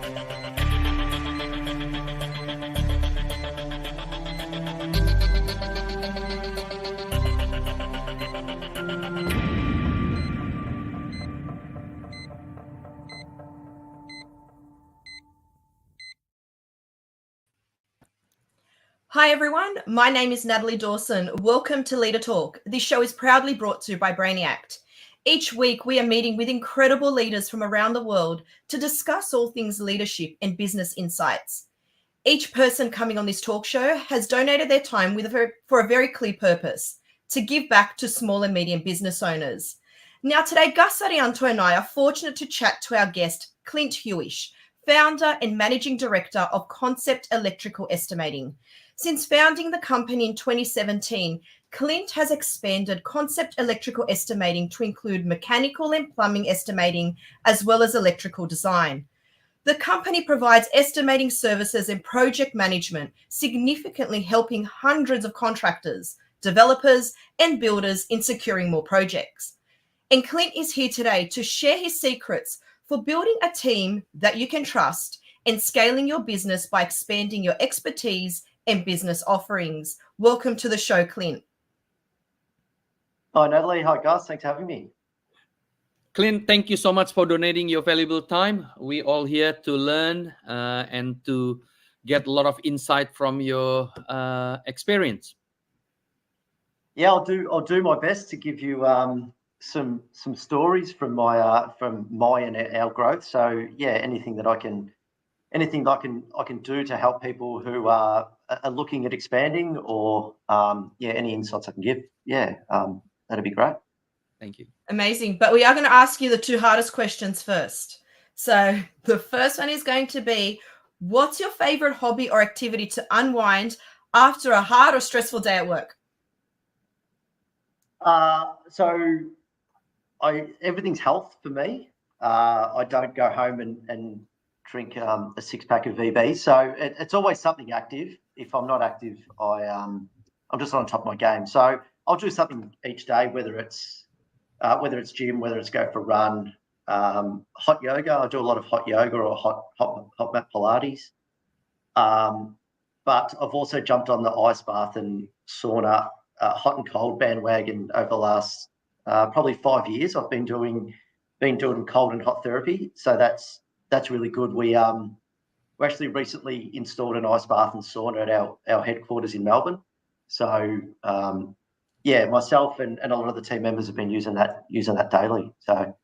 Hi everyone, my name is Natalie Dawson. Welcome to Leader Talk. This show is proudly brought to you by Brainiact. Each week we are meeting with incredible leaders from around the world to discuss all things leadership and business insights. Each person coming on this talk show has donated their time for a very clear purpose, to give back to small and medium business owners. Now today, Gus Arianto and I are fortunate to chat to our guest, Clint Hewish, founder and managing director of Concept Electrical Estimating. Since founding the company in 2017, Clint has expanded Concept Electrical Estimating to include mechanical and plumbing estimating, as well as electrical design. The company provides estimating services and project management, significantly helping hundreds of contractors, developers, and builders in securing more projects. And Clint is here today to share his secrets for building a team that you can trust and scaling your business by expanding your expertise and business offerings. Welcome to the show, Clint. Hi, Natalie. Hi, Gus. Thanks for having me. Clint, thank you so much for donating your valuable time. We all here to learn and to get a lot of insight from your experience. Yeah, I'll do my best to give you some stories from my and our growth. So yeah, anything I can do to help people who are looking at expanding, or any insights I can give. That'd be great. Thank you. Amazing. But we are going to ask you the two hardest questions first. So the first one is going to be, what's your favorite hobby or activity to unwind after a hard or stressful day at work? So everything's health for me. I don't go home and drink a 6-pack of VB. So it's always something active. If I'm not active, I'm just on top of my game. So I'll do something each day, whether it's gym, whether it's go for a run, hot yoga. I do a lot of hot yoga or hot mat Pilates. But I've also jumped on the ice bath and sauna, hot and cold bandwagon over the last probably 5 years. I've been doing cold and hot therapy. So that's really good. We actually recently installed an ice bath and sauna at our headquarters in Melbourne. So myself and a lot of the team members have been using that daily. So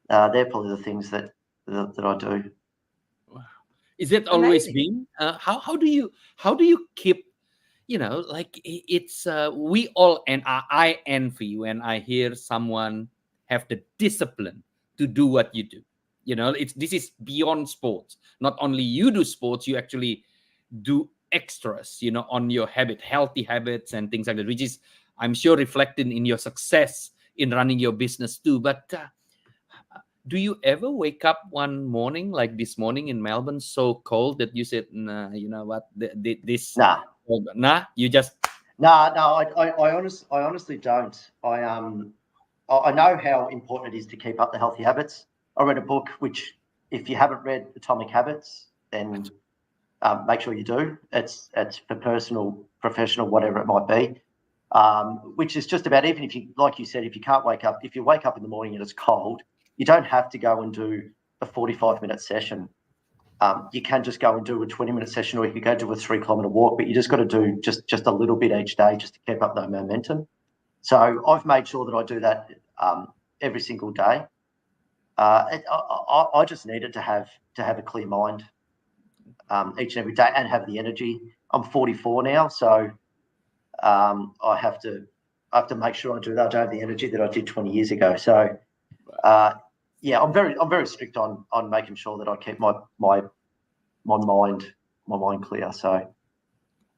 they're probably the things that I do. Wow. Is it always been? How do you keep? It's we all, and I envy when I hear someone have the discipline to do what you do. This is beyond sports. Not only you do sports, you actually do extras, on your healthy habits and things like that, which is, I'm sure, reflected in your success in running your business too. But do you ever wake up one morning like this morning in Melbourne, so cold that you said, nah, you know what, this? Nah, you just... No, I honestly don't. I know how important it is to keep up the healthy habits. I read a book, which if you haven't read Atomic Habits, then make sure you do. It's for personal, professional, whatever it might be. Which is just about, even if you, like you said, if you wake up in the morning and it's cold, you don't have to go and do a 45-minute session. You can just go and do a 20-minute session, or you can go do a 3-kilometre walk, but you just got to do just a little bit each day just to keep up that momentum. So I've made sure that I do that every single day. I just needed to have a clear mind each and every day and have the energy. I'm 44 now, so I have to make sure I do that. I don't have the energy that I did 20 years ago. So I'm very strict on making sure that I keep my mind clear. So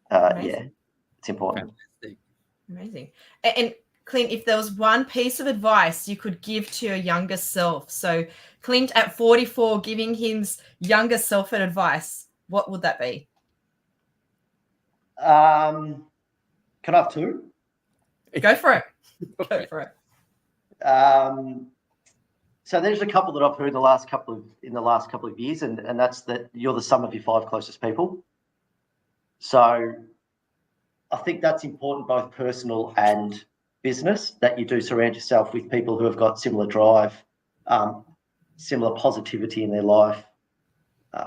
it's important. Fantastic. Amazing. And Clint, if there was one piece of advice you could give to your younger self, so Clint at 44 giving his younger self an advice, what would that be? Can I have two? Go for it. Go for it. So there's a couple that I've heard in the last couple of years, and that's that you're the sum of your 5 closest people. So I think that's important, both personal and business, that you do surround yourself with people who have got similar drive, similar positivity in their life,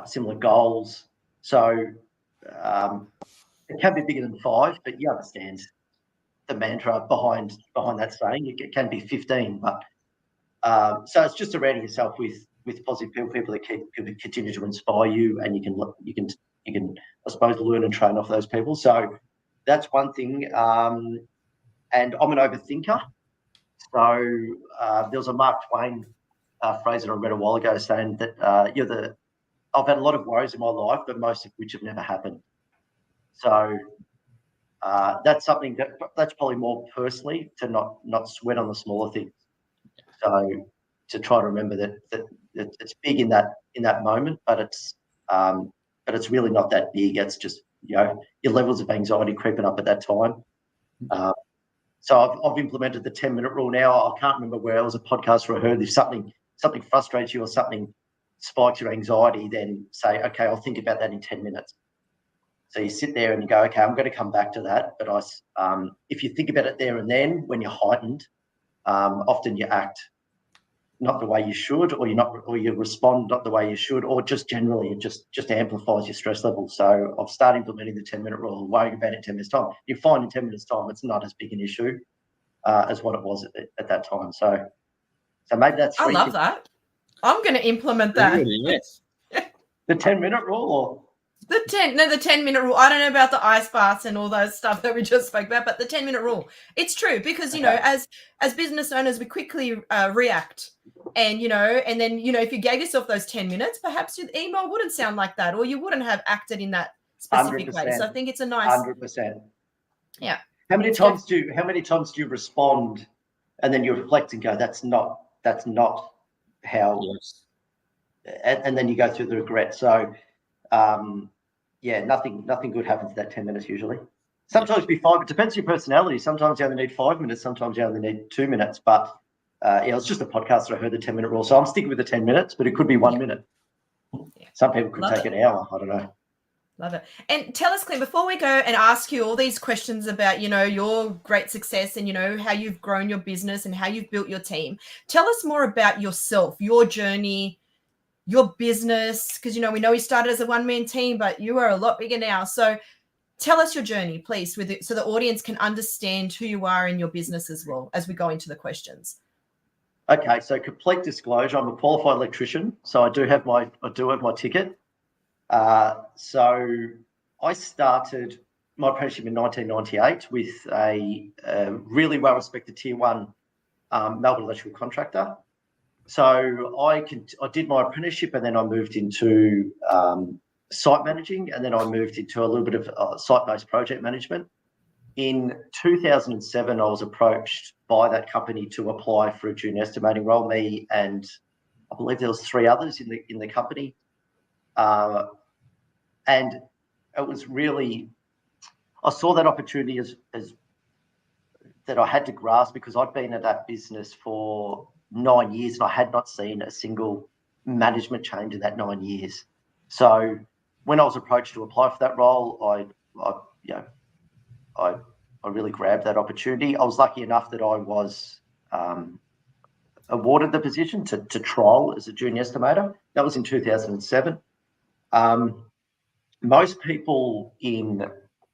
similar goals. So it can be bigger than 5, but you understand the mantra behind that saying. It can be 15, but so it's just surrounding yourself with positive people that continue to inspire you, and you can I suppose learn and train off those people. So that's one thing. And I'm an overthinker. So there was a Mark Twain phrase that I read a while ago saying that I've had a lot of worries in my life, but most of which have never happened. So that's something that's probably more personally, to not sweat on the smaller things. So to try to remember that it's big in that moment, but it's really not that big. It's just, your levels of anxiety creeping up at that time. So I've implemented the 10-minute rule now. I can't remember where it was a podcast where I heard, if something frustrates you or something spikes your anxiety, then say, okay, I'll think about that in 10 minutes. So you sit there and you go, okay, I'm going to come back to that. But if you think about it there and then, when you're heightened, often you act not the way you should, or you respond not the way you should, or just generally it just amplifies your stress level. So I've started implementing the 10-minute rule, worrying about it in 10 minutes time. You find in 10 minutes time it's not as big an issue as what it was at that time. So maybe that's I love that. I'm going to implement that. Really, yes. The 10-minute rule, or the 10-minute rule. I don't know about the ice baths and all those stuff that we just spoke about, but the 10-minute rule. It's true, because as business owners, we quickly react, and and then if you gave yourself those 10 minutes, perhaps your email wouldn't sound like that, or you wouldn't have acted in that specific 100%, way. So I think it's a nice 100%. Yeah. How many times do you respond, and then you reflect and go, that's not how, Yes. and then you go through the regret. So nothing good happens in that 10 minutes usually. Sometimes it'll be 5. It depends on your personality. Sometimes you only need 5 minutes. Sometimes you only need 2 minutes. But it's just a podcast that I heard the 10-minute rule. So I'm sticking with the 10 minutes, but it could be 1 minute. Yeah. Some people could take an hour. I don't know. Love it. And tell us, Clint, before we go and ask you all these questions about, your great success and, how you've grown your business and how you've built your team, tell us more about yourself, your journey, your business, because, we know you started as a one-man team, but you are a lot bigger now. So tell us your journey, please, so the audience can understand who you are in your business as well as we go into the questions. Okay, so complete disclosure, I'm a qualified electrician, so I do have my ticket. So I started my apprenticeship in 1998 with a really well-respected Tier 1 Melbourne electrical contractor. So I did my apprenticeship, and then I moved into site managing, and then I moved into a little bit of site-based project management. In 2007, I was approached by that company to apply for a junior estimating role. Me and I believe there was 3 others in the company, and it was really, I saw that opportunity as that I had to grasp, because I'd been at that business for 9 years and I had not seen a single management change in that 9 years. So when I was approached to apply for that role, I really grabbed that opportunity. I was lucky enough that I was awarded the position to trial as a junior estimator. That was in 2007. Most people in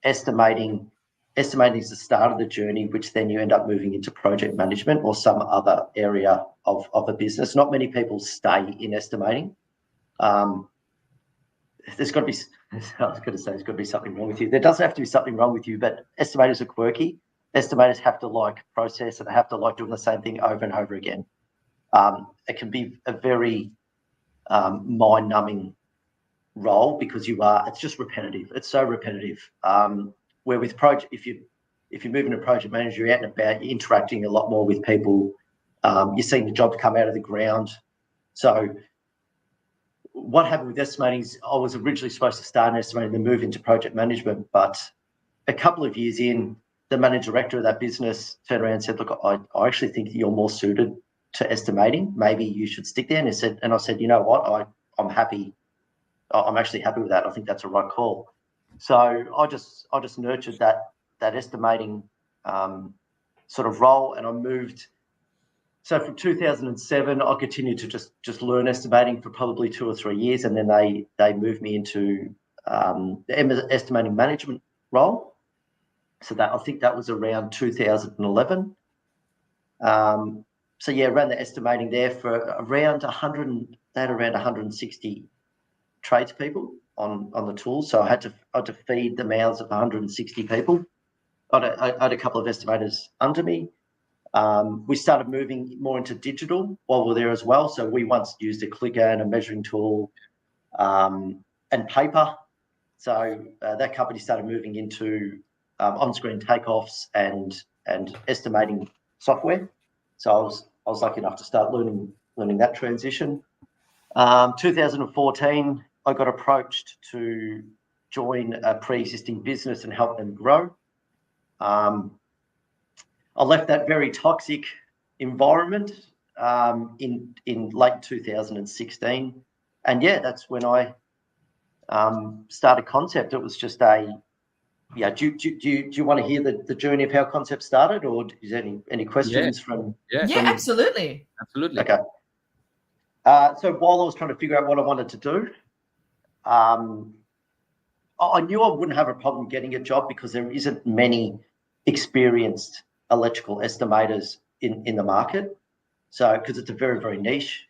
estimating is the start of the journey, which then you end up moving into project management or some other area of a business. Not many people stay in estimating. There's got to be, I was going to say, there's got to be something wrong with you. There doesn't have to be something wrong with you, but estimators are quirky. Estimators have to like process, and they have to like doing the same thing over and over again. It can be a very mind-numbing role, because it's just repetitive. It's so repetitive. Where with project, if you're moving to project manager, you're out and about, you're interacting a lot more with people. You're seeing the jobs come out of the ground. So what happened with estimating is, I was originally supposed to start in estimating, then move into project management. But a couple of years in, the managing director of that business turned around and said, look, I actually think you're more suited estimating. Maybe you should stick there. And I said, you know what, I'm happy. I'm actually happy with that. I think that's a right call. So I just nurtured that estimating sort of role, and I moved. So from 2007, I continued to just learn estimating for probably 2 or 3 years, and then they moved me into the estimating management role. So that, I think that was around 2011. So yeah, ran the estimating there for around 160 tradespeople on the tools. So I had to feed the mouths of 160 people. I had a couple of estimators under me. We started moving more into digital while we're there as well. So we once used a clicker and a measuring tool and paper. So that company started moving into on-screen takeoffs and estimating software. So I was lucky enough to start learning that transition. 2014, I got approached to join a pre-existing business and help them grow. I left that very toxic environment in late 2016, and yeah, that's when I started Concept. It was just do you want to hear the journey of how Concept started, or is there any questions from? Yeah, absolutely. Okay. So while I was trying to figure out what I wanted to do, I knew I wouldn't have a problem getting a job because there isn't many experienced electrical estimators in the market. So because it's a very, very niche,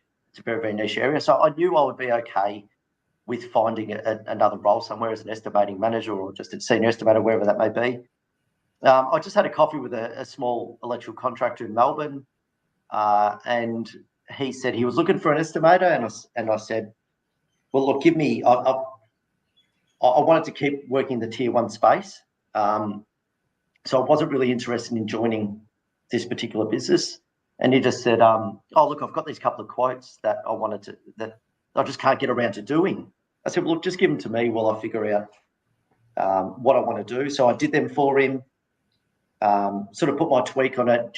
area. So I knew I would be okay with finding another role somewhere as an estimating manager or just a senior estimator, wherever that may be. I just had a coffee with a small electrical contractor in Melbourne, and he said he was looking for an estimator, and I said, well, look, give me. I wanted to keep working the tier 1 space, so I wasn't really interested in joining this particular business. And he just said, "Oh, look, I've got these couple of quotes that I just can't get around to doing." I said, "Well, look, just give them to me while I figure out what I want to do." So I did them for him. Sort of put my tweak on it,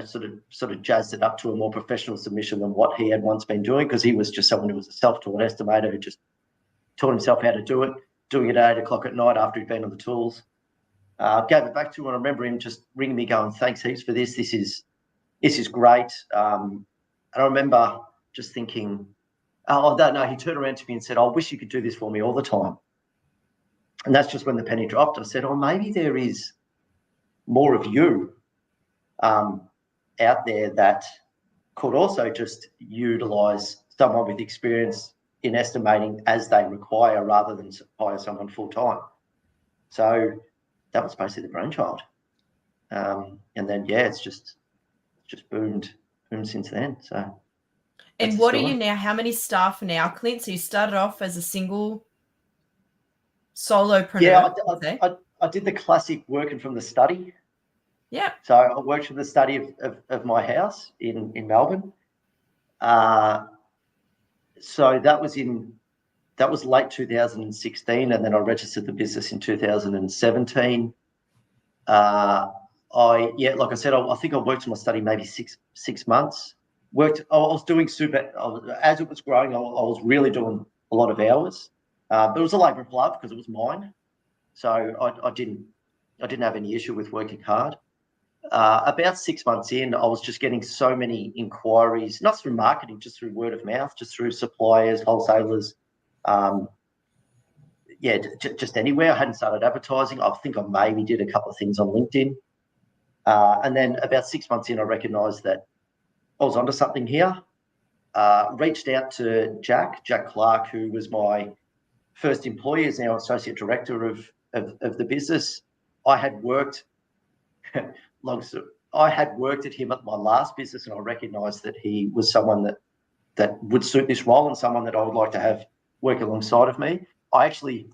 sort of jazzed it up to a more professional submission than what he had once been doing, because he was just someone who was a self-taught estimator who just taught himself how to do it, doing it at 8 o'clock at night after he'd been on the tools. Gave it back to him, and I remember him just ringing me going, "Thanks heaps for this. This is great." And I remember just thinking, "Oh, no." He turned around to me and said, "I wish you could do this for me all the time." And that's just when the penny dropped. I said, "Oh, maybe there is more of you out there that could also just utilise someone with experience in estimating as they require, rather than hire someone full time." So that was basically the brainchild. And then it's just boomed since then. So. And what are you now? How many staff now, Clint? So you started off as a single solopreneur. Yeah, I did the classic working from the study. Yeah. So I worked from the study of my house in Melbourne. So that was late 2016, and then I registered the business in 2017. Like I said, I think I worked in my study maybe six months. I was doing as it was growing. I was really doing a lot of hours, but it was a labour of love because it was mine. So I didn't have any issue with working hard. About 6 months in, I was just getting so many inquiries, not through marketing, just through word of mouth, just through suppliers, wholesalers, just anywhere. I hadn't started advertising. I think I maybe did a couple of things on LinkedIn. And then about 6 months in, I recognised that I was onto something here. Reached out to Jack Clark, who was my first employee, is now associate director of the business. I had worked at him at my last business, and I recognised that he was someone that would suit this role and someone that I would like to have work alongside of me. I actually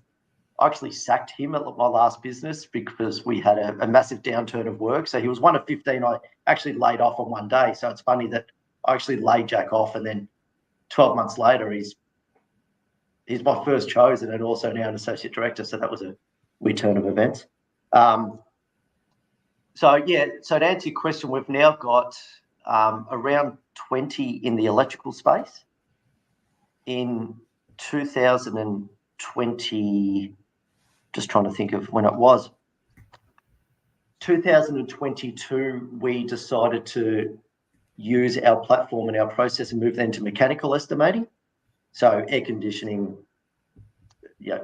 sacked him at my last business because we had a massive downturn of work. So he was one of 15 I actually laid off on one day. So it's funny that I actually laid Jack off, and then 12 months later, he's my first chosen and also now an associate director. So that was a weird turn of events. So to answer your question, we've now got around 2020 in the electrical space. In 2020, just trying to think of when it was, 2022, we decided to use our platform and our process and move them to mechanical estimating. So air conditioning,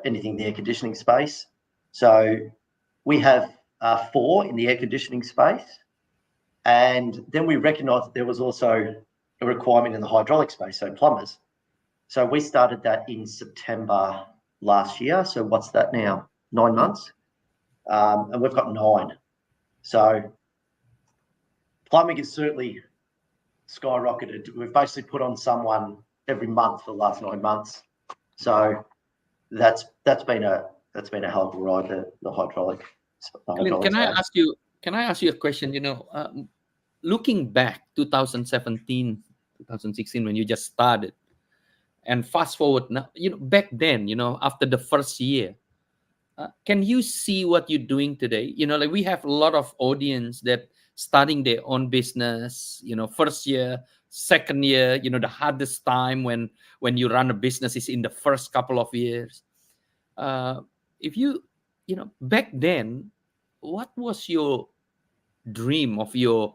anything in the air conditioning space. So we have 4 in the air conditioning space. And then we recognised that there was also a requirement in the hydraulic space, so plumbers. So we started that in September last year. So what's that now? 9 months. And we've got 9. So plumbing is certainly skyrocketed. We've basically put on someone every month for the last 9 months. So that's been a hell of a ride, the hydraulic. Clint, can I ask you a question? Looking back 2017, 2016, when you just started, and fast forward now, back then, after the first year, can you see what you're doing today? Like we have a lot of audience that starting their own business, first year, second year, the hardest time when you run a business is in the first couple of years. If you, back then, what was your dream of your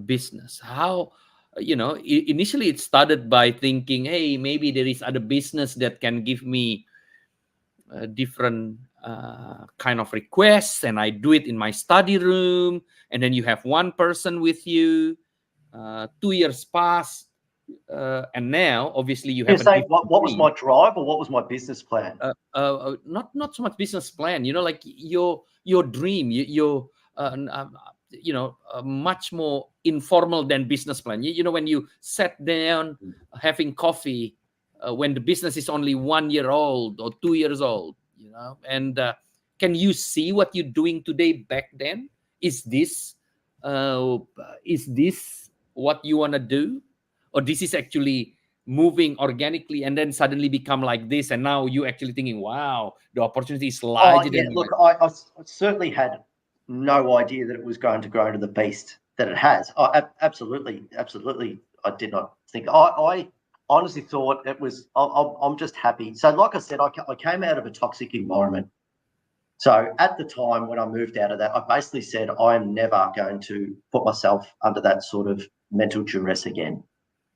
business? How, initially it started by thinking, hey, maybe there is other business that can give me different kind of requests, and I do it in my study room, and then you have one person with you. 2 years pass, and now obviously you have. What was my drive, or what was my business plan? Not so much business plan. Like your dream, your much more informal than business plan. When you sat down having coffee when the business is only 1 year old or 2 years old, and can you see what you're doing today back then? Is this what you want to do, or this is actually moving organically and then suddenly become like this, and now you actually thinking, wow, the opportunity is larger than look, I certainly had no idea that it was going to grow into the beast that it has. Absolutely I did not think. I honestly thought it was, I'm just happy. So like I said, I came out of a toxic environment. So at the time when I moved out of that, I basically said, I'm never going to put myself under that sort of mental duress again.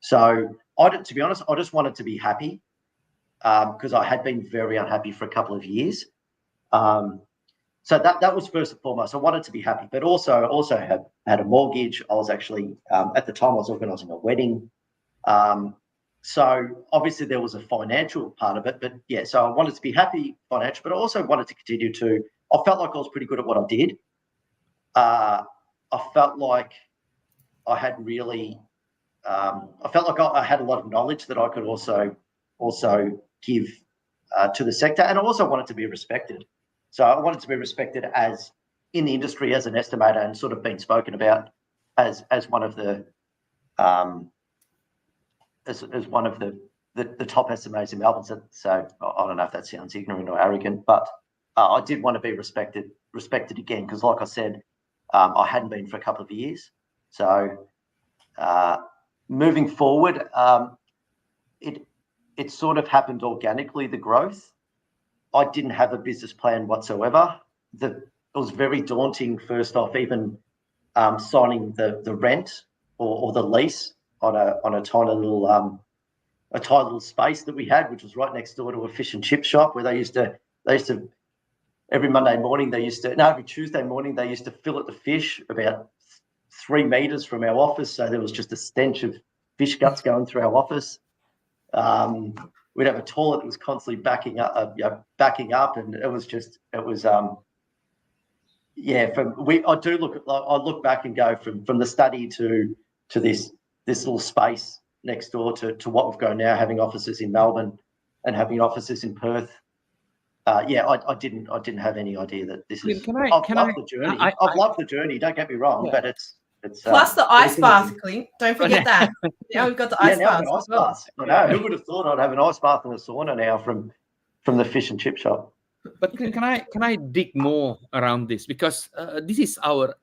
So to be honest, I just wanted to be happy because I had been very unhappy for a couple of years. So that was first and foremost. I wanted to be happy, but also had a mortgage. I was actually, at the time I was organising a wedding. So obviously there was a financial part of it, but yeah, so I wanted to be happy financially, but I also wanted to continue I felt like I was pretty good at what I did. I felt like I had really, I felt like I had a lot of knowledge that I could also give to the sector, and I also wanted to be respected. So I wanted to be respected as in the industry as an estimator, and sort of been spoken about as one of the as one of the top estimators in Melbourne. So I don't know if that sounds ignorant or arrogant, but I did want to be respected again, because like I said, I hadn't been for a couple of years. So moving forward, it sort of happened organically, the growth. I didn't have a business plan whatsoever. It was very daunting, first off, even signing the rent or the lease on a tiny little space that we had, which was right next door to a fish and chip shop, where they used to every Tuesday morning they used to fillet the fish about 3 meters from our office. So there was just a stench of fish guts going through our office. We'd have a toilet that was constantly backing up, and I look back and go from the study to this little space next door to what we've got now, having offices in Melbourne and having offices in Perth. I didn't have any idea that this is. I've loved the journey. I've loved the journey. Don't get me wrong, but it's plus the ice bath, Clint. Don't forget that. Now we've got the ice bath. Ice bath. I know. Who would have thought I'd have an ice bath and a sauna now from the fish and chip shop? But can I dig more around this, because this is our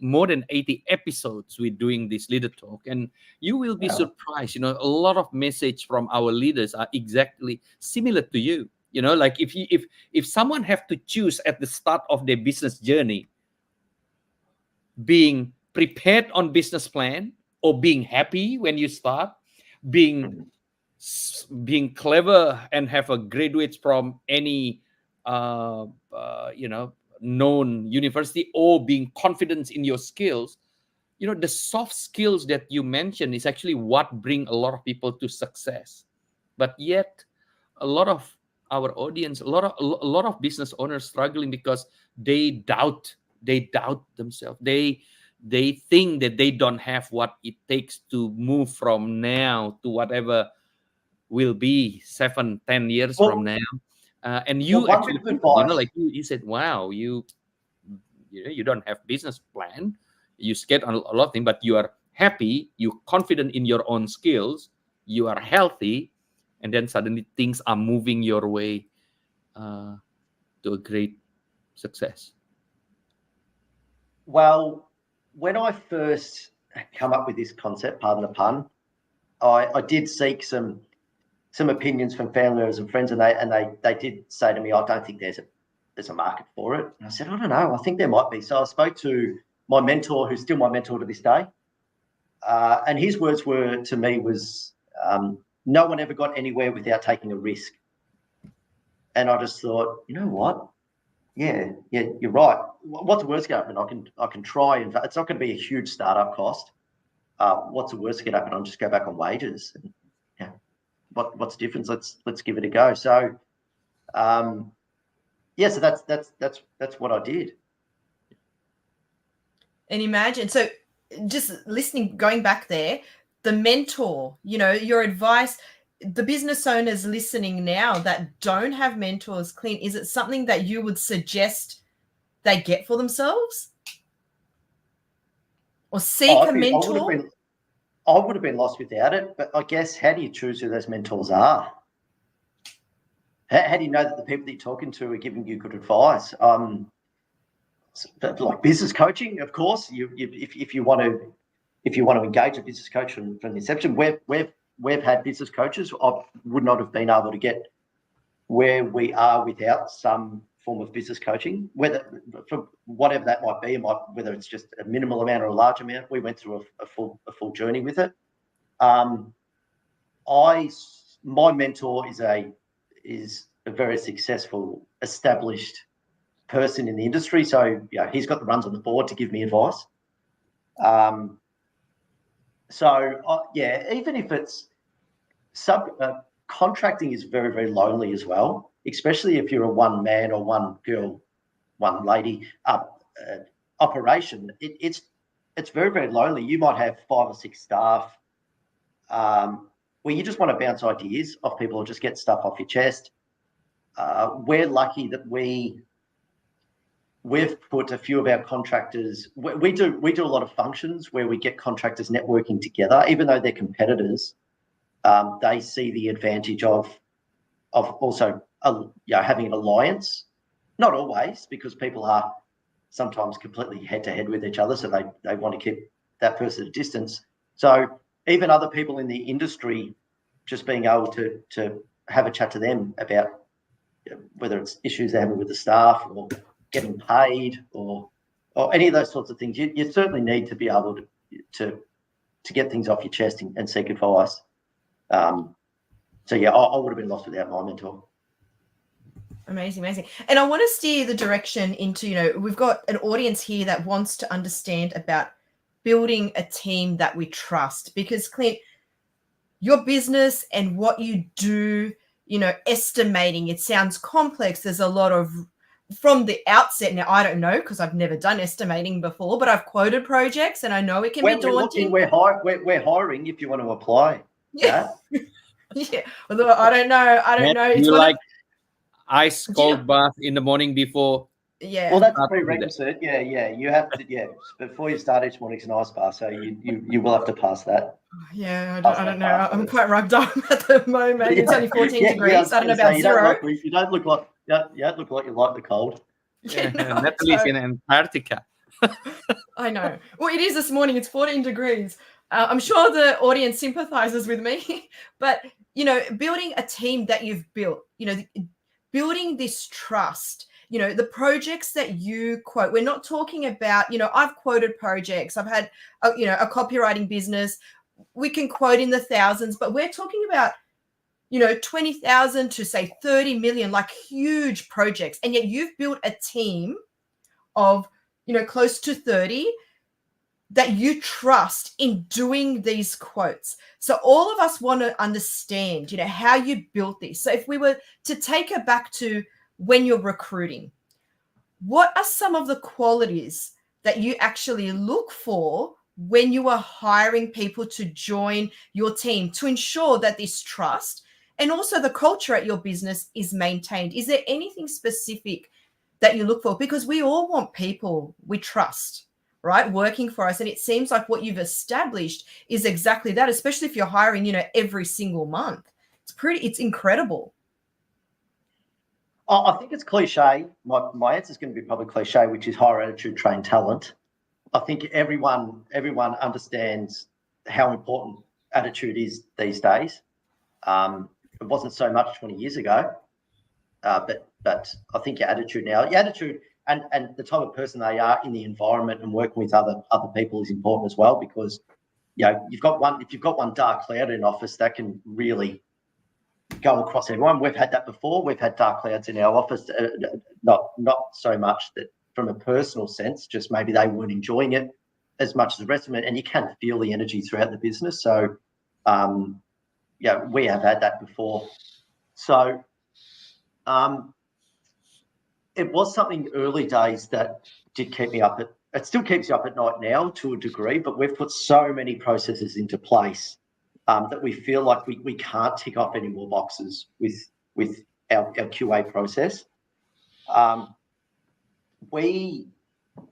more than 80 episodes we're doing this leader talk, and you will be surprised. You know, a lot of message from our leaders are exactly similar to you. You know, like if someone have to choose at the start of their business journey, being prepared on business plan or being happy when you start, being clever and have a graduates from any known university, or being confident in your skills. You know, the soft skills that you mentioned is actually what bring a lot of people to success. But yet a lot of our audience, a lot of business owners struggling because they doubt themselves. They think that they don't have what it takes to move from now to whatever will be 7-10 years from now. And you one actually, bit of advice, like you said, wow, you don't have business plan, you scared on a lot of things, but you are happy, you confident in your own skills, you are healthy, and then suddenly things are moving your way to a great success. well, when I first come up with this concept, pardon the pun, I did seek some opinions from family members and friends, and they did say to me, I don't think there's a market for it. And I said, I don't know, I think there might be. So I spoke to my mentor, who's still my mentor to this day, and his words were to me was, no one ever got anywhere without taking a risk. And I just thought, you know what? Yeah, you're right. What's the worst going to happen? I can try, and it's not going to be a huge startup cost. What's the worst that can happen? I'll just go back on wages. And, yeah, what's the difference? Let's give it a go. So, yeah, so that's what I did. And imagine, so just listening, going back there, the mentor, you know, your advice, the business owners listening now that don't have mentors, Clint, is it something that you would suggest they get for themselves? Or seek a mentor? I would have been lost without it, but I guess, how do you choose who those mentors are? How do you know that the people that you're talking to are giving you good advice? Like business coaching, of course. If you want to engage a business coach from the inception, we've had business coaches. I would not have been able to get where we are without some form of business coaching, whether for whatever that might be, whether it's just a minimal amount or a large amount. We went through a full journey with it. My mentor is a very successful, established person in the industry. So yeah, he's got the runs on the board to give me advice. Yeah, even if it's contracting is very, very lonely as well, especially if you're a one man or one girl, one lady operation. It's very, very lonely. You might have 5 or 6 staff where you just want to bounce ideas off people or just get stuff off your chest. We're lucky that we've put a few of our contractors. We do a lot of functions where we get contractors networking together, even though they're competitors. They see the advantage of also having an alliance. Not always, because people are sometimes completely head to head with each other, so they want to keep that person at a distance. So even other people in the industry, just being able to have a chat to them about whether it's issues they're having with the staff or getting paid or any of those sorts of things, you certainly need to be able to get things off your chest and seek advice. So yeah, I would have been lost without my mentor. Amazing. And I want to steer the direction into, we've got an audience here that wants to understand about building a team that we trust, because Clint, your business and what you do, estimating, it sounds complex. There's a lot of, from the outset, now I don't know because I've never done estimating before, but I've quoted projects and I know it can be daunting. We're hiring if you want to apply. Yeah. Yeah. Although I don't know. You like ice cold bath in the morning before Yeah. Well, that's a Start with that. prerequisite. Yeah. You have to. Yeah, before you start each morning's an ice bar, so you will have to pass that. Yeah, Pass I don't that know. bar I'm first. quite rubbed up at the moment. It's only 14 Yeah, I degrees. was I don't know gonna about say, zero. you don't look like you don't look like you like the cold. Yeah, no, Natalie's so- in Antarctica. I know. Well, it is this morning. It's 14 degrees. I'm sure the audience sympathizes with me, but building a team that you've built, building this trust, the projects that you quote. We're not talking about, I've quoted projects. I've had, a copywriting business. We can quote in the thousands, but we're talking about 20,000 to say 30 million, like huge projects. And yet you've built a team of, close to 30 that you trust in doing these quotes. So all of us want to understand, how you built this. So if we were to take it back to when you're recruiting, what are some of the qualities that you actually look for when you are hiring people to join your team to ensure that this trust and also the culture at your business is maintained? Is there anything specific that you look for? Because we all want people we trust, right, working for us. And it seems like what you've established is exactly that, especially if you're hiring, every single month. It's incredible. I think it's cliche. My answer is going to be probably cliche, which is higher attitude, trained talent. I think everyone understands how important attitude is these days. It wasn't so much 20 years ago, but I think your attitude and the type of person they are in the environment and working with other people is important as well, because if you've got one dark cloud in office, that can really go across everyone. We've had that before. We've had dark clouds in our office, not so much that from a personal sense, just maybe they weren't enjoying it as much as the rest of it, and you can feel the energy throughout the business. So, we have had that before. So, it was something early days that did keep me up it still keeps you up at night now to a degree, but we've put so many processes into place that we feel like we can't tick off any more boxes with our QA process. We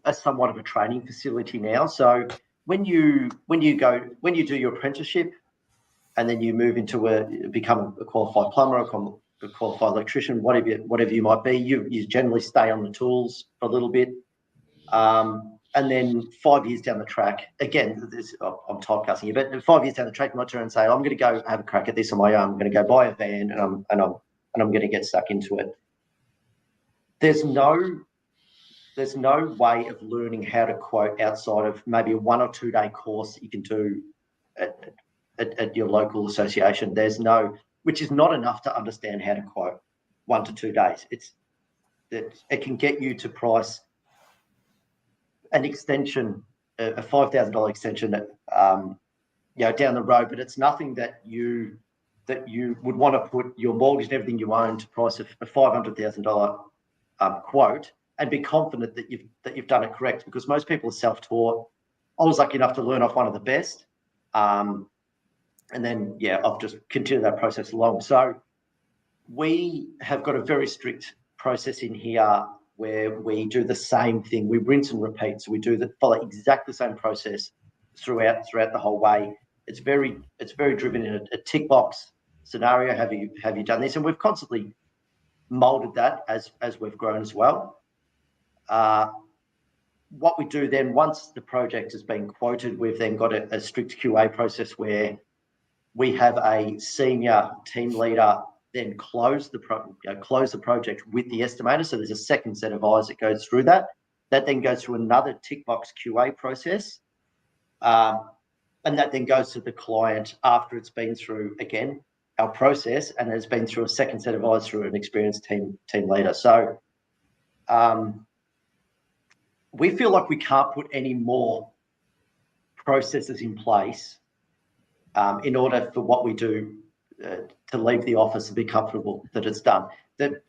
are somewhat of a training facility now. So when you do your apprenticeship and then you move into become a qualified plumber, a qualified electrician, whatever you might be, you generally stay on the tools for a little bit. And then 5 years down the track, again, I'm typecasting you, but 5 years down the track, you might turn and say, I'm going to go have a crack at this on my own. I'm going to go buy a van and I'm going to get stuck into it. There's no way of learning how to quote outside of maybe a 1 or 2 day course that you can do at your local association. Which is not enough to understand how to quote 1 to 2 days. It can get you to price an extension, a $5,000 extension that down the road, but it's nothing that you would want to put your mortgage and everything you own to price a $500,000 quote and be confident that you've done it correct, because most people are self-taught. I was lucky enough to learn off one of the best, and then I've just continued that process along. So we have got a very strict process in here where we do the same thing. We rinse and repeat. So we follow exactly the same process throughout the whole way. It's very driven in a tick box scenario. Have you done this? And we've constantly molded that as we've grown as well. What we do then, once the project has been quoted, we've then got a strict QA process where we have a senior team leader then close the project with the estimator. So there's a second set of eyes that goes through that. That then goes through another tick box QA process. And that then goes to the client after it's been through, again, our process, and has been through a second set of eyes through an experienced team leader. So we feel like we can't put any more processes in place in order for what we do to leave the office and be comfortable that it's done. The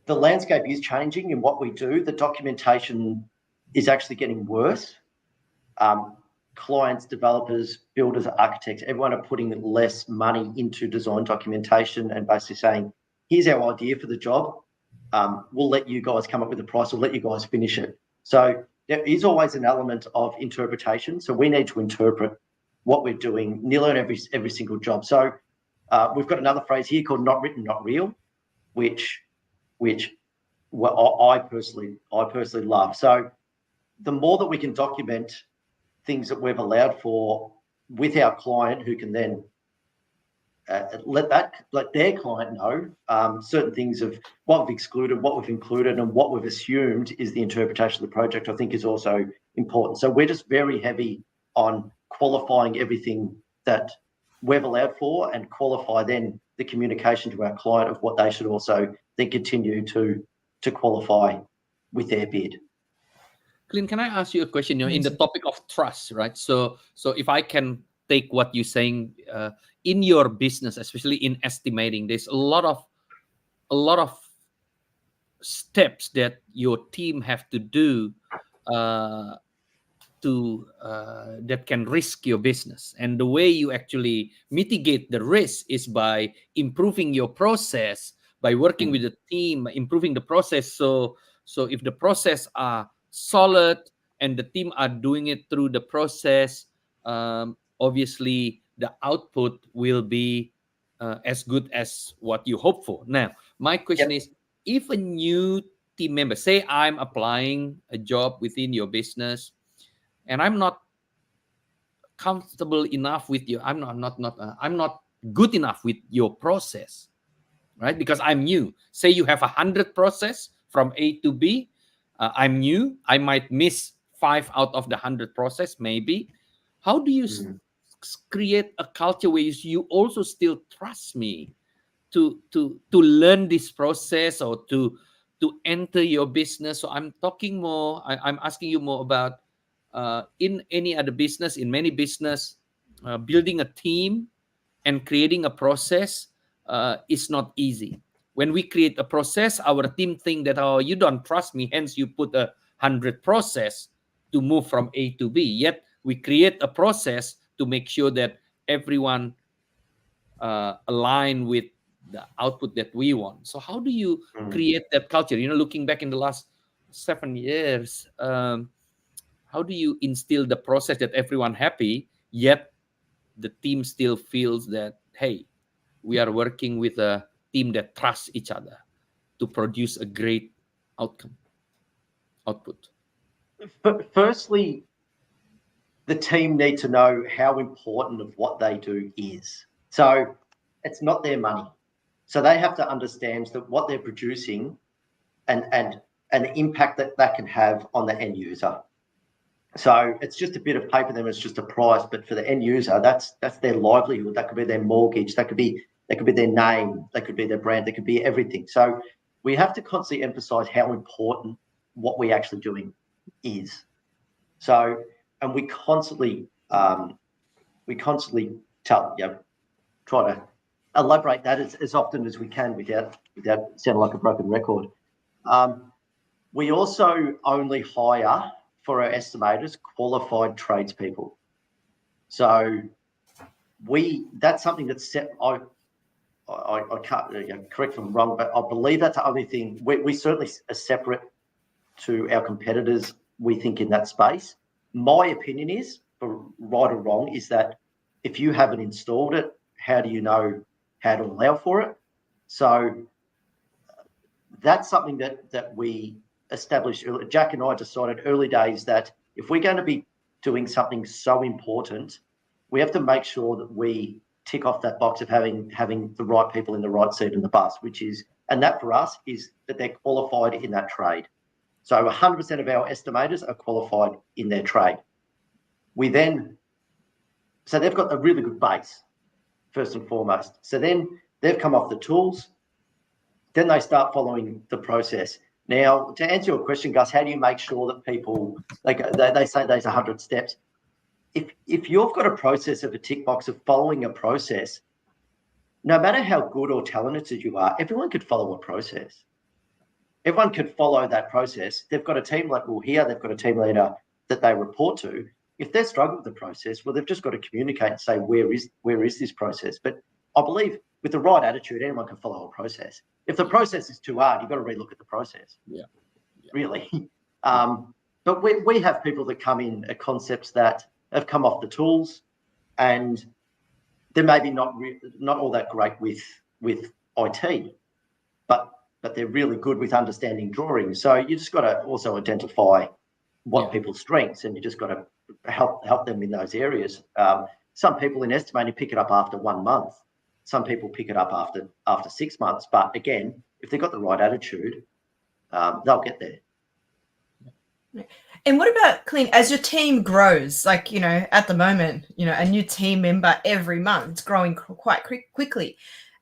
landscape is changing in what we do. The documentation is actually getting worse. Clients, developers, builders, architects, everyone are putting less money into design documentation and basically saying, here's our idea for the job. we'll let you guys come up with a price, we'll let you guys finish it. So there is always an element of interpretation. So we need to interpret what we're doing nearly on every single job. So we've got another phrase here called "not written, not real," which I personally love. So the more that we can document things that we've allowed for with our client, who can then let their client know certain things of what we've excluded, what we've included, and what we've assumed is the interpretation of the project, I think is also important. So we're just very heavy on qualifying everything that we've allowed for, and qualify then the communication to our client of what they should also then continue to qualify with their bid. Clint, can I ask you a question? In the topic of trust, right? So if I can take what you're saying, in your business, especially in estimating, there's a lot of steps that your team have to do that can risk your business. And the way you actually mitigate the risk is by improving your process, by working with the team, improving the process. So if the process are solid and the team are doing it through the process, obviously the output will be as good as what you hope for. Now, my question is, if a new team member, say I'm applying a job within your business, and I'm not comfortable enough with you, I'm not good enough with your process, right? Because I'm new. Say you have 100 process from A to B. I'm new. I might miss 5 out of the 100 process, maybe. How do you create a culture where you also still trust me to learn this process, or to enter your business? So I'm talking more. I'm asking you more about in any other business, in many business, building a team and creating a process is not easy. When we create a process, our team think that, oh, you don't trust me, hence you put 100 process to move from A to B. Yet we create a process to make sure that everyone align with the output that we want. So how do you create that culture? Looking back in the last 7 years, how do you instill the process that everyone happy, yet the team still feels that, hey, we are working with a team that trusts each other to produce a great output? Firstly, the team need to know how important of what they do is. So it's not their money. So they have to understand that what they're producing and the impact that can have on the end user. So it's just a bit of paper, then it's just a price. But for the end user, that's their livelihood. That could be their mortgage. That could be their name. That could be their brand. That could be everything. So we have to constantly emphasize how important what we're actually doing is. So, and we constantly try to elaborate that as often as we can without sounding like a broken record. We also only hire for our estimators qualified tradespeople. So that's something that's set. I can't correct if I'm wrong, but I believe that's the only thing. We certainly are separate to our competitors, we think, in that space. My opinion is, for right or wrong, is that if you haven't installed it, how do you know how to allow for it? So that's something that we established early. Jack and I decided early days that if we're going to be doing something so important, we have to make sure that we tick off that box of having the right people in the right seat in the bus, and that for us is that they're qualified in that trade. So 100% of our estimators are qualified in their trade. So they've got a really good base, first and foremost. So then they've come off the tools. Then they start following the process. Now, to answer your question, Gus, how do you make sure that people, they say there's 100 steps. If you've got a process of a tick box of following a process, no matter how good or talented you are, everyone could follow a process. Everyone could follow that process. They've got a team like here, they've got a team leader that they report to. If they're struggling with the process, well, they've just got to communicate and say, where is this process? But I believe with the right attitude, anyone can follow a process. If the process is too hard, you've got to relook at the process. Yeah. Really. But we have people that come in at concepts that have come off the tools, and they're maybe not all that great with IT, but they're really good with understanding drawings. So you just got to also identify what people's strengths, and you just got to help them in those areas. Some people in estimating pick it up after 1 month. Some people pick it up after 6 months. But again, if they've got the right attitude, they'll get there. And what about, Clint, as your team grows, like, at the moment, a new team member every month, it's growing quite quickly.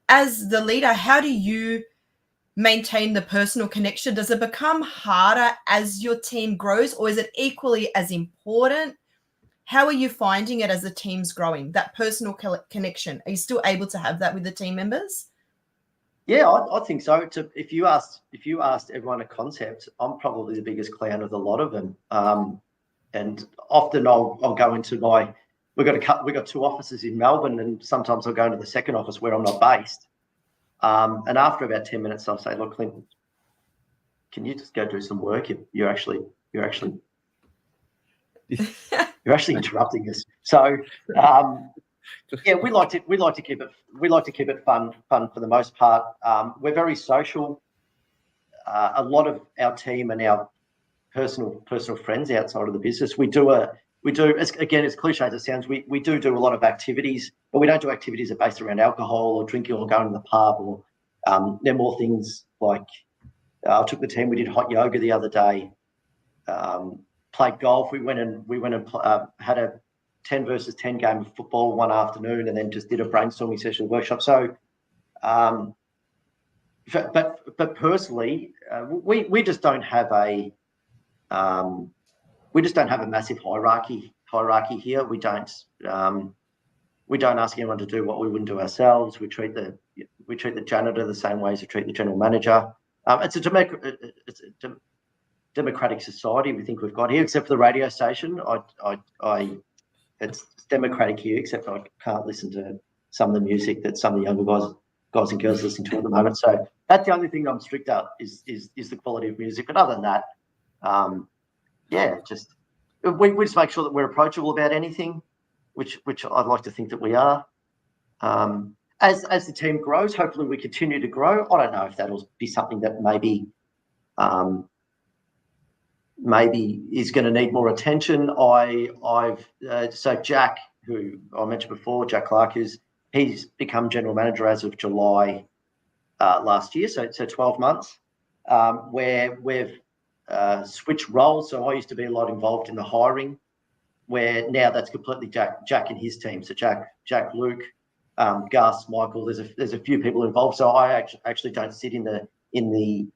As the leader, how do you maintain the personal connection? Does it become harder as your team grows, or is it equally as important? How are you finding it as the team's growing, that personal connection? Are you still able to have that with the team members? Yeah, I think so. If you asked everyone a concept, I'm probably the biggest clown of the lot of them. And often I'll go into we've got 2 offices in Melbourne, and sometimes I'll go into the second office where I'm not based. And after about 10 minutes, I'll say, "Look, Clint, can you just go do some work? You're actually interrupting us." So yeah, we like to keep it fun for the most part. We're very social. A lot of our team and our personal friends outside of the business. We do again, as cliche as it sounds, we do a lot of activities, but we don't do activities that are based around alcohol or drinking or going to the pub. Or they're more things like I took the team. We did hot yoga the other day. Played golf. We went and had a 10 versus 10 game of football one afternoon, and then just did a brainstorming session workshop. So, but personally, we just don't have a massive hierarchy here. We don't ask anyone to do what we wouldn't do ourselves. We treat the janitor the same way as we treat the general manager. It's a democratic society we think we've got here, except for the radio station. It's democratic here, except I can't listen to some of the music that some of the younger guys and girls listen to at the moment. So that's the only thing I'm strict at is the quality of music. But other than that, we just make sure that we're approachable about anything, which I'd like to think that we are. As the team grows, hopefully we continue to grow. I don't know if that'll be something that maybe is going to need more attention. So Jack, who I mentioned before, Jack Clark, he's become general manager as of July last year, so 12 months, where we've switched roles. So I used to be a lot involved in the hiring, where now that's completely Jack and his team. So Jack, Luke, Gus, Michael. There's a few people involved. So I actually don't sit in the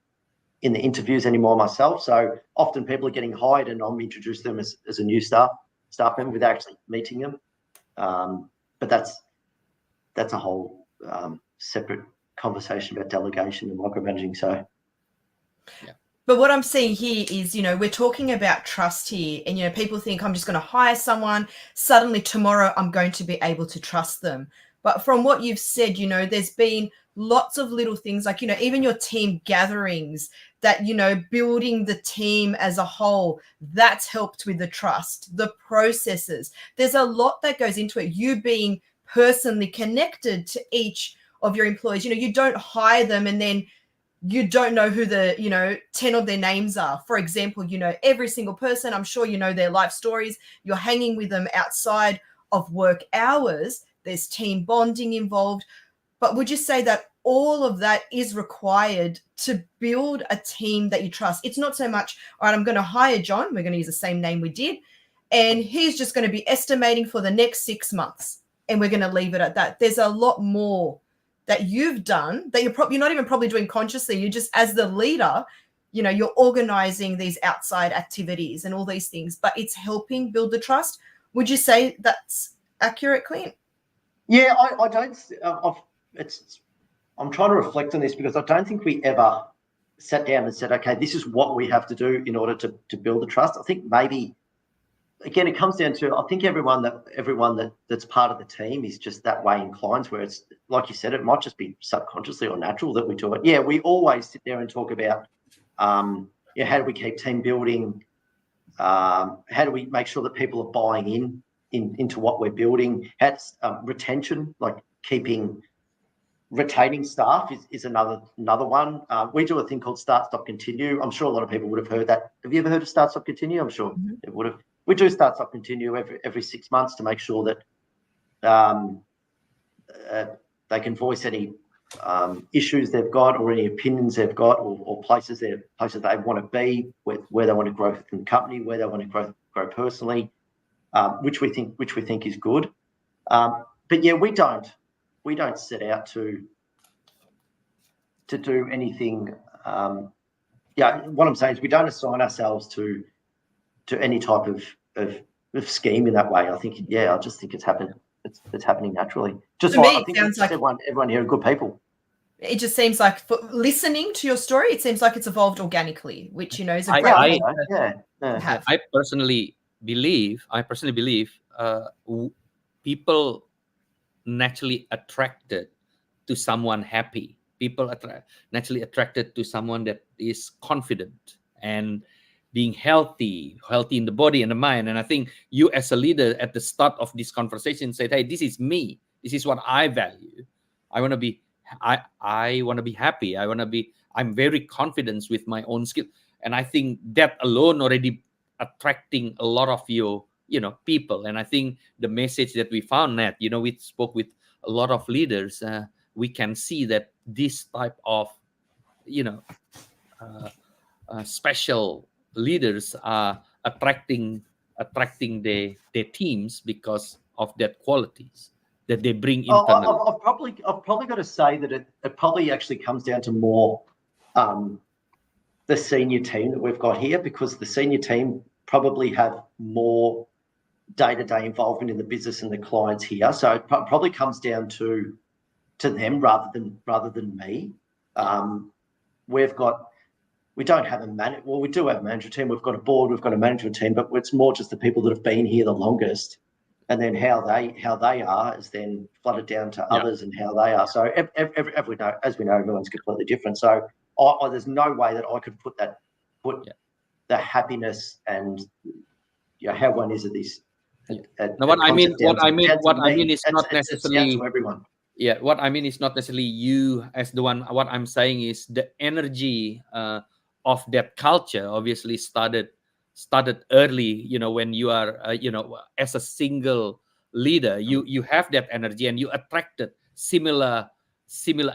interviews anymore myself. So often people are getting hired and I'm introduced them as a new staff member without actually meeting them. But that's a whole separate conversation about delegation and micromanaging. So, yeah. But what I'm seeing here is, we're talking about trust here, and, people think I'm just going to hire someone. Suddenly tomorrow I'm going to be able to trust them. But from what you've said, there's been lots of little things like, even your team gatherings that, building the team as a whole, that's helped with the trust, the processes. There's a lot that goes into it. You being personally connected to each of your employees. You don't hire them and then you don't know who the, 10 of their names are. For example, every single person. I'm sure their life stories. You're hanging with them outside of work hours. There's team bonding involved. But would you say that all of that is required to build a team that you trust? It's not so much, all right, I'm going to hire John. We're going to use the same name we did. And he's just going to be estimating for the next 6 months. And we're going to leave it at that. There's a lot more that you've done that you're not even probably doing consciously. You just, as the leader, you're organizing these outside activities and all these things, but it's helping build the trust. Would you say that's accurate, Clint? Yeah, I don't. I'm trying to reflect on this because I don't think we ever sat down and said, okay, this is what we have to do in order to build the trust. I think maybe again, it comes down to, I think everyone that's part of the team is just that way inclined, where it's like you said, it might just be subconsciously or natural that we do it. Yeah, we always sit there and talk about, how do we keep team building? How do we make sure that people are buying into what we're building? That's retention, like retaining staff is another one. We do a thing called Start, Stop, Continue. I'm sure a lot of people would have heard that. Have you ever heard of Start, Stop, Continue? I'm sure it would have. We do Start, Stop, Continue every 6 months to make sure that they can voice any issues they've got or any opinions they've got or places they want to be, where they want to grow in the company, where they want to grow personally, which we think is good. But yeah, we don't set out to do anything. What I'm saying is we don't assign ourselves to any type of scheme in that way. I just think it's happened. It's happening naturally. Just to like, me, I think it sounds like everyone here are good people. It just seems like, for listening to your story, it seems like it's evolved organically, which, is a great I thing to have. I personally believe people naturally attracted to someone happy. People naturally attracted to someone that is confident and being healthy in the body and the mind. And I think you, as a leader, at the start of this conversation, said, "Hey, this is me. This is what I value. I want to be. I want to be happy. I'm very confident with my own skill." And I think that alone already attracting a lot of your, people. And I think the message that we found, Nat, we spoke with a lot of leaders. We can see that this type of, special leaders are attracting their teams because of that qualities that they bring internally. I've probably got to say that it probably actually comes down to more the senior team that we've got here, because the senior team probably have more day-to-day involvement in the business and the clients here. So it probably comes down to them rather than me. We don't have we do have a management team. We've got a board, we've got a management team, but it's more just the people that have been here the longest, and then how they are is then flooded down to others and how they are. So as we know, everyone's completely different. So there's no way that I could put the happiness and how one is at this. Now, what I mean is not necessarily down to everyone. Yeah, what I mean is not necessarily you as the one. What I'm saying is the energy of that culture obviously started early. When you are, as a single leader, you have that energy and you attracted similar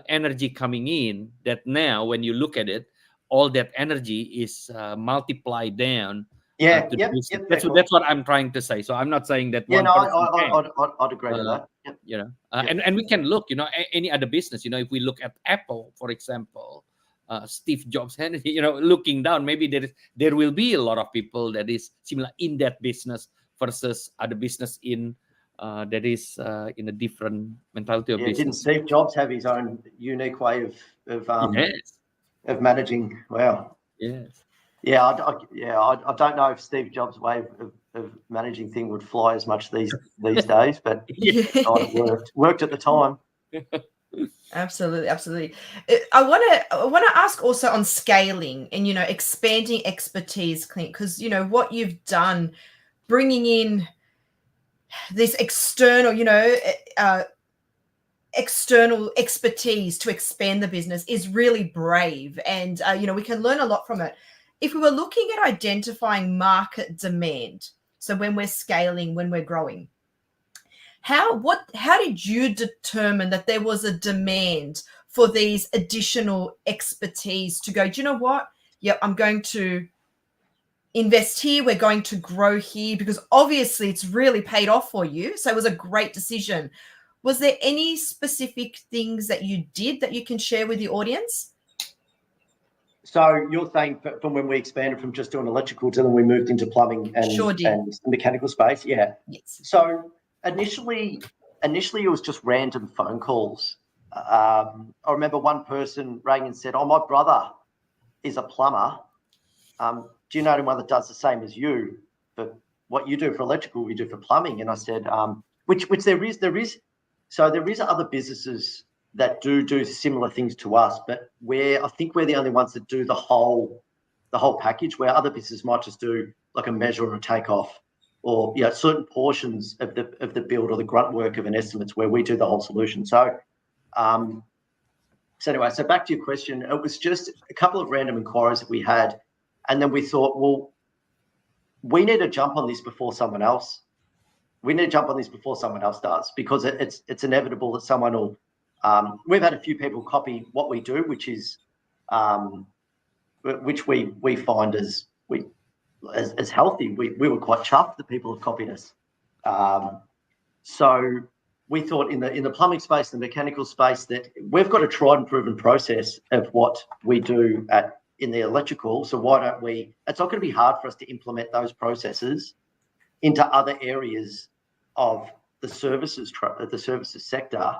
energy coming in. That now, when you look at it, all that energy is multiplied down. That's what I'm trying to say. So I'm not saying that one person I'd agree with that. Yep. And we can look, any other business. If we look at Apple, for example, Steve Jobs, looking down, maybe there will be a lot of people that is similar in that business versus other business in that is in a different mentality of business. Didn't Steve Jobs have his own unique way of managing? Wow. Yes. Yeah, I don't know if Steve Jobs' way of managing things would fly as much these days, but it worked at the time. Absolutely. I want to ask also on scaling and expanding expertise, Clint, because what you've done, bringing in this external expertise to expand the business is really brave, and we can learn a lot from it. If we were looking at identifying market demand, so when we're scaling, when we're growing, how did you determine that there was a demand for these additional expertise to go, do you know what? Yeah, I'm going to invest here. We're going to grow here, because obviously it's really paid off for you. So it was a great decision. Was there any specific things that you did that you can share with the audience? So you're saying from when we expanded from just doing electrical to then we moved into plumbing and the mechanical space? Yeah. Yes. So initially it was just random phone calls. I remember one person rang and said, "Oh, my brother is a plumber. Do you know anyone that does the same as you for what you do for electrical, we do for plumbing. And I said, which there is other businesses that do similar things to us, but I think we're the only ones that do the whole package, where other businesses might just do like a measure or a takeoff, or certain portions of the build or the grunt work of an estimates, where we do the whole solution. So anyway, so back to your question, it was just a couple of random inquiries that we had, and then we thought, well, we need to jump on this before someone else. We need to jump on this before someone else does, because it's inevitable that someone will. We've had a few people copy what we do, which we find as healthy. We were quite chuffed that people have copied us. So we thought in the plumbing space, the mechanical space, that we've got a tried and proven process of what we do in the electrical. So why don't we? It's not going to be hard for us to implement those processes into other areas of the services sector.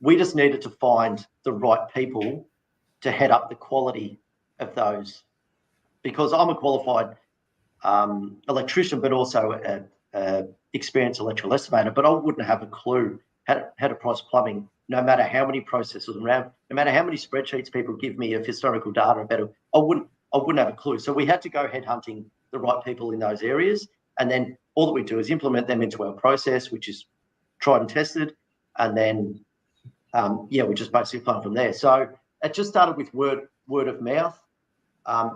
We just needed to find the right people to head up the quality of those, because I'm a qualified electrician, but also a experienced electrical estimator, but I wouldn't have a clue how to price plumbing, no matter how many processes around, no matter how many spreadsheets people give me of historical data about it. I wouldn't have a clue. So we had to go headhunting the right people in those areas, and then all that we do is implement them into our process, which is tried and tested, and then we just basically plan from there. So it just started with word of mouth. I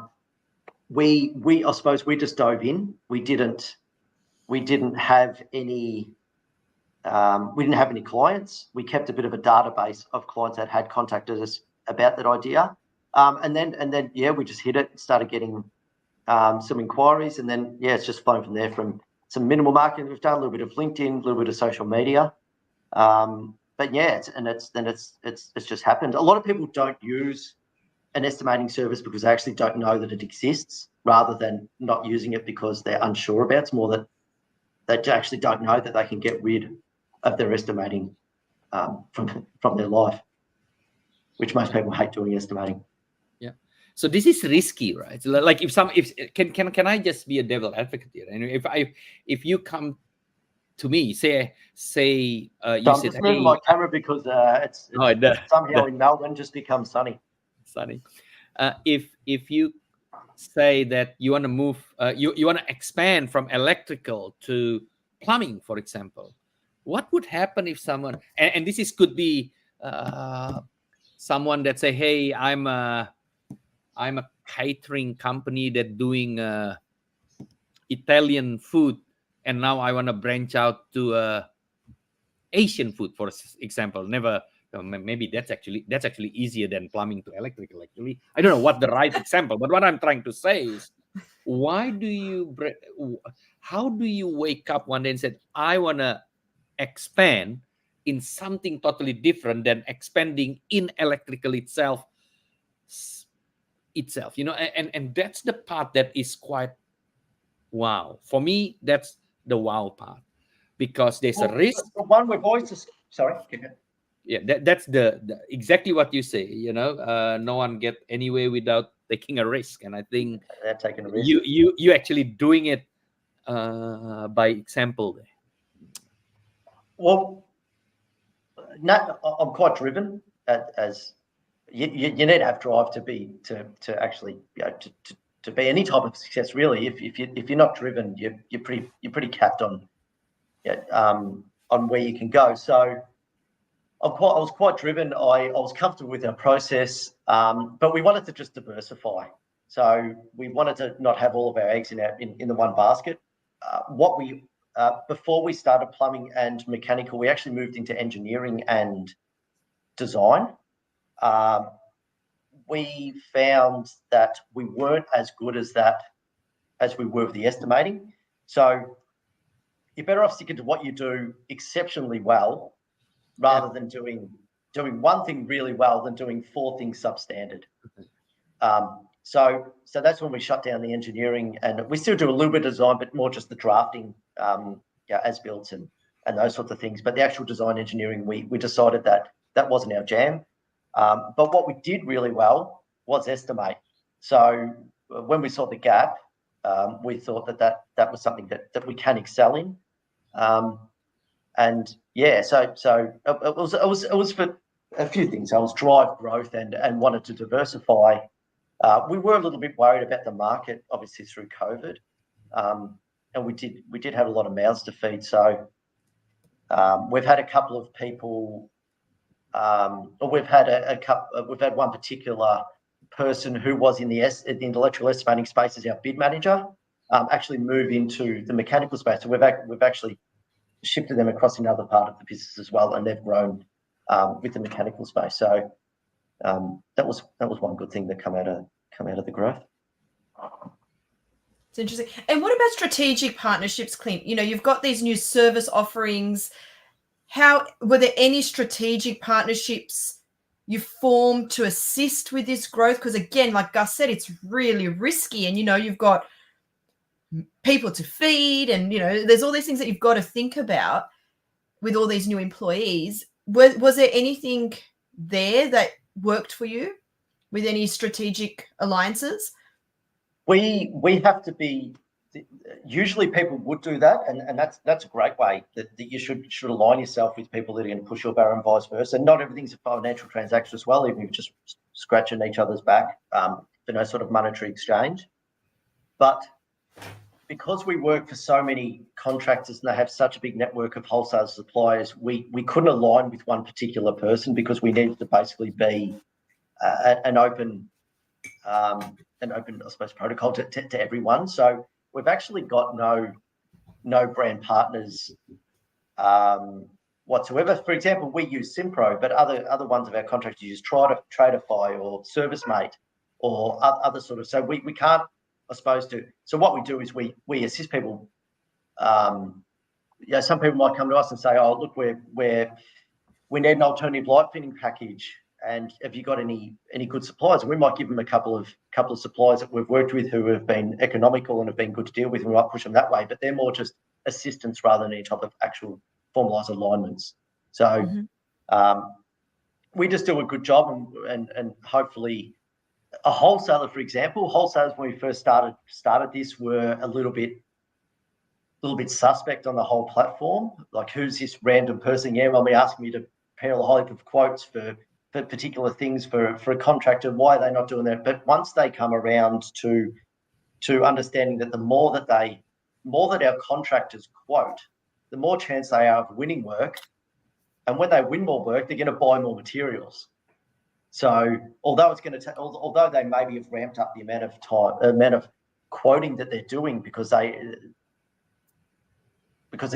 suppose we just dove in. We didn't have any clients. We kept a bit of a database of clients that had contacted us about that idea, and then we just hit it and started getting some inquiries, and then it's just flown from there, from some minimal marketing we've done, a little bit of LinkedIn, a little bit of social media, but it's just happened. A lot of people don't use an estimating service because they actually don't know that it exists, rather than not using it because they're unsure about it. It's more that they actually don't know that they can get rid of their estimating from their life, which most people hate doing estimating. Yeah. So this is risky, right? So like can I just be a devil advocate here? And if you come to me, say you I'm said, just moving my camera because it's somehow in Melbourne just becomes sunny. If you say that you want to move, you want to expand from electrical to plumbing, for example, what would happen if someone, and this could be someone that say, hey, I'm a catering company that doing Italian food, and now I want to branch out to Asian food, for example. Maybe that's actually easier than plumbing to electrical. Actually, I don't know what the right example, but what I'm trying to say is, how do you wake up one day and say, I want to expand in something totally different than expanding in electrical itself, and that's the part that is quite wow. For me, that's the wow part, because there's a risk. The one we've always sorry. Yeah, that's the exactly what you say. No one get anywhere without taking a risk, and I think they're taking a risk. You actually doing it by example there. Well, no, I'm quite driven. As you need to have drive to actually to be any type of success, really. If you're not driven, you're pretty capped on where you can go. So I was quite driven. I was comfortable with our process, but we wanted to just diversify. So we wanted to not have all of our eggs in the one basket. Before we started plumbing and mechanical, we actually moved into engineering and design. We found that we weren't as good as we were with the estimating. So you're better off sticking to what you do exceptionally well, rather than doing one thing really well than doing 4 things substandard. So that's when we shut down the engineering, and we still do a little bit of design, but more just the drafting, as built and those sorts of things. But the actual design engineering, we decided that wasn't our jam. But what we did really well was estimate. So when we saw the gap, we thought that was something that we can excel in. And yeah, so it was for a few things. I was drive growth and wanted to diversify. We were a little bit worried about the market, obviously through COVID, and we did have a lot of mouths to feed. So we've had a couple of people. We've had one particular person who was in the electrical estimating space as our bid manager, actually move into the mechanical space. So we've actually shifted them across another part of the business as well, and they've grown with the mechanical space. So that was one good thing that come out of the growth. It's interesting. And what about strategic partnerships, Clint? You've got these new service offerings. How were there any strategic partnerships you formed to assist with this growth? Because again, like Gus said, it's really risky, and you've got people to feed, and there's all these things that you've got to think about with all these new employees. Was there anything there that worked for you with any strategic alliances? We have to be. Usually people would do that, and that's a great way that you should align yourself with people that are going to push your barrow and vice versa. And not everything's a financial transaction as well, even if you're just scratching each other's back for no sort of monetary exchange. But because we work for so many contractors and they have such a big network of wholesale suppliers, we couldn't align with one particular person because we needed to basically be an open, I suppose, protocol to everyone. So we've actually got no brand partners whatsoever. For example, we use Simpro, but other ones of our contractors use Tradeify or ServiceMate or other sort of. So we can't, I suppose, do. So what we do is we assist people. Some people might come to us and say, "Oh, look, we need an alternative light fitting package. And have you got any good suppliers?" And we might give them a couple of suppliers that we've worked with who have been economical and have been good to deal with, and we might push them that way. But they're more just assistance rather than any type of actual formalised alignments. So we just do a good job, and hopefully, a wholesaler, for example, wholesalers when we first started this were a little bit suspect on the whole platform. Like, who's this random person? Yeah, well, be asking me to prepare a whole heap of quotes for particular things for a contractor. Why are they not doing that? But once they come around to understanding that the more that our contractors quote, the more chance they are of winning work. And when they win more work, they're going to buy more materials. So although they maybe have ramped up the amount of quoting that they're doing because they're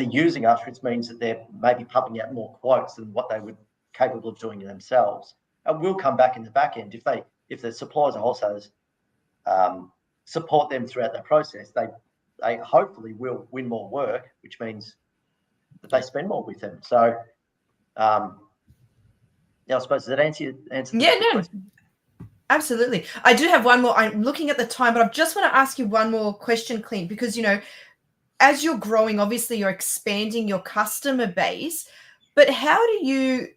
using us, which means that they're maybe pumping out more quotes than what they would capable of doing themselves, and we'll come back in the back end if the suppliers or wholesalers support them throughout that process. They hopefully will win more work, which means that they spend more with them. So, I suppose, does that answer? Yeah, no, question? Absolutely. I do have one more. I'm looking at the time, but I just want to ask you one more question, Clint, because as you're growing, obviously you're expanding your customer base, but how do you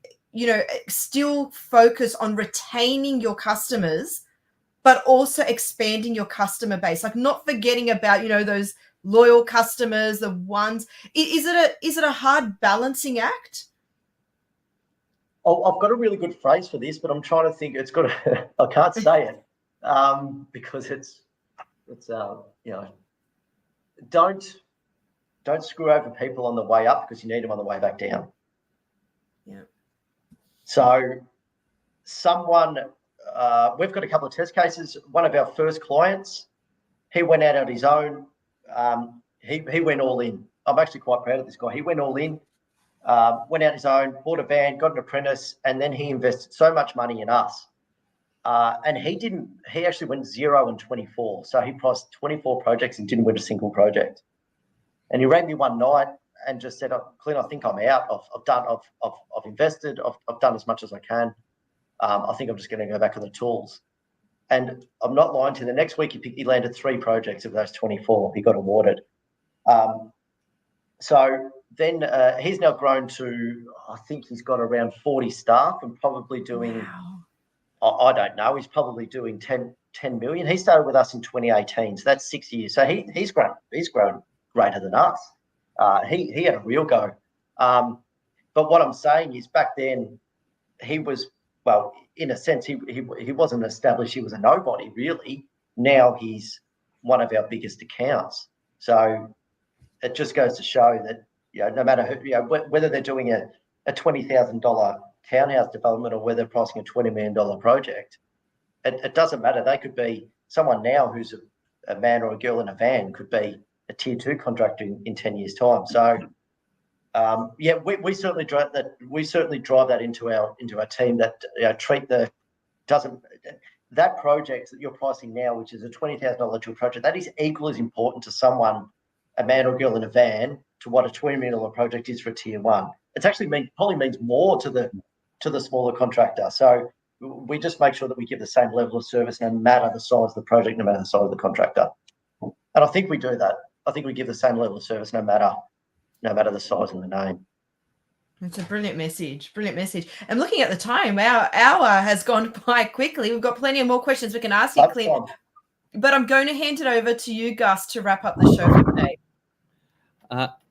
still focus on retaining your customers, but also expanding your customer base, like not forgetting about, those loyal customers, the ones, is it a hard balancing act? Oh, I've got a really good phrase for this, but I'm trying to think. I can't say it because it's don't screw over people on the way up because you need them on the way back down. Yeah. So we've got a couple of test cases. One of our first clients, he went out on his own. He went all in. I'm actually quite proud of this guy. He went all in, went out his own, bought a van, got an apprentice, and then he invested so much money in us. And he actually went 0 and 24. So he priced 24 projects and didn't win a single project. And he rang me one night and just said, "Oh, Clint, I think I'm out. I've invested. I've done as much as I can. I think I'm just going to go back on the tools." And I'm not lying to you. The next week he landed 3 projects of those 24. He got awarded. So then he's now grown to, I think he's got around 40 staff and probably doing, wow. I don't know, he's probably doing 10 10 million. He started with us in 2018, so that's 6 years. So he's grown greater than us. He had a real go. But what I'm saying is, back then he was, well, in a sense, he wasn't established. He was a nobody, really. Now he's one of our biggest accounts. So it just goes to show that, no matter who, whether they're doing a $20,000 townhouse development or whether they're pricing a $20 million project, it doesn't matter. They could be someone now who's a man or a girl in a van could be a tier 2 contractor in 10 years' time. So we certainly drive that. We certainly drive that into our team, that treat that project that you're pricing now, which is a $20,000 dual project, that is equally as important to someone, a man or girl in a van, to what a $20 million project is for a tier 1. It's actually probably means more to the smaller contractor. So we just make sure that we give the same level of service no matter the size of the project, no matter the size of the contractor. And I think we do that. I think we give the same level of service no matter the size and the name. It's a brilliant message. Brilliant message. And looking at the time, our hour has gone by quickly. We've got plenty of more questions we can ask you, Clint. But I'm going to hand it over to you, Gus, to wrap up the show for today.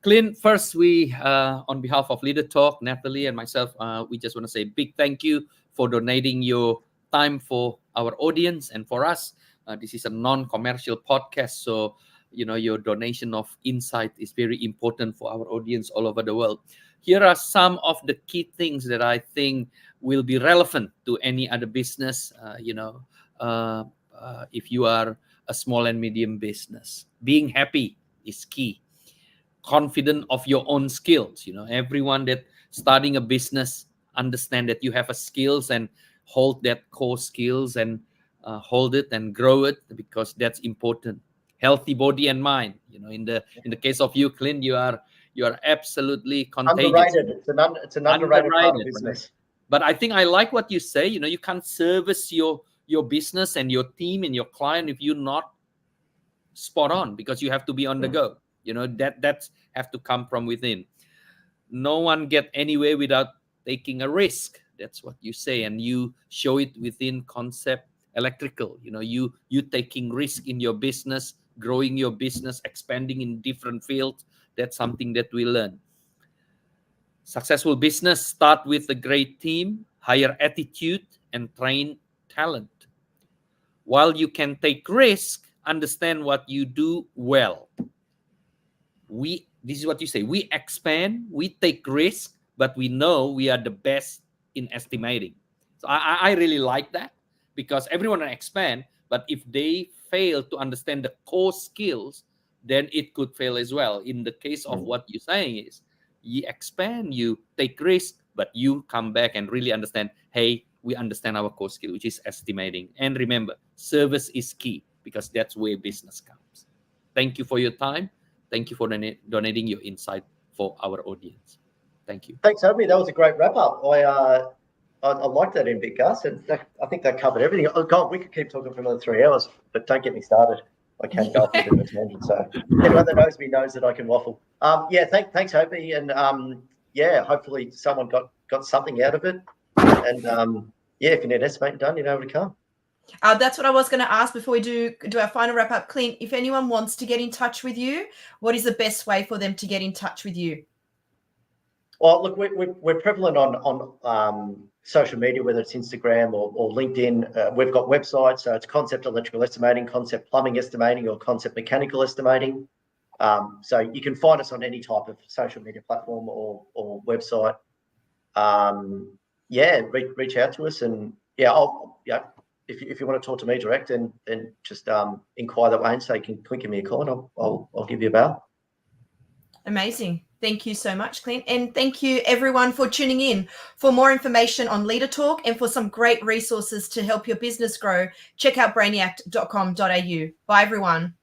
Clint, first, we, on behalf of Leader Talk, Natalie and myself, we just want to say a big thank you for donating your time for our audience and for us. This is a non-commercial podcast, so your donation of insight is very important for our audience all over the world. Here are some of the key things that I think will be relevant to any other business. If you are a small and medium business, being happy is key. Confident of your own skills. Everyone that starting a business understand that you have a skills and hold that core skills and hold it and grow it, because that's important. Healthy body and mind. In the case of you, Clint, you are absolutely contagious. Underrated. It's an underrated part of business. But I think I like what you say. You can't service your business and your team and your client if you're not spot on, because you have to be on the go. That's have to come from within. No one get anywhere without taking a risk. That's what you say, and you show it within Concept Electrical. You taking risk in your business, growing your business, expanding in different fields. That's something that we learn. Successful business start with a great team, higher attitude, and train talent. While you can take risk, understand what you do well. This is what you say. We expand, we take risk, but we know we are the best in estimating. So I really like that, because everyone can expand, but if they fail to understand the core skills, then it could fail as well. In the case of what you're saying is, you expand, you take risk, but you come back and really understand, hey, we understand our core skill, which is estimating. And remember, service is key, because that's where business comes. Thank you for your time. Thank you for donating your insight for our audience. Thank you. Thanks, Obi. That was a great wrap up. I like that in bit, Gus. And I think that covered everything. Oh, God, we could keep talking for another 3 hours, but don't get me started. I can go off a bit of a tangent. So anyone that knows me knows that I can waffle. Thanks, Obi. And hopefully someone got something out of it. And if you need estimating done, you know where to come. That's what I was going to ask before we do our final wrap up. Clint, if anyone wants to get in touch with you, what is the best way for them to get in touch with you? Well, look, we're prevalent on social media, whether it's Instagram or LinkedIn. We've got websites, so it's Concept Electrical Estimating, Concept Plumbing Estimating, or Concept Mechanical Estimating. So you can find us on any type of social media platform or website. Reach out to us, and if you want to talk to me direct, then just inquire that way and say, Clint, give me a call, and I'll give you a bell. Amazing. Thank you so much, Clint. And thank you, everyone, for tuning in. For more information on Leader Talk and for some great resources to help your business grow, check out brainiact.com.au. Bye, everyone.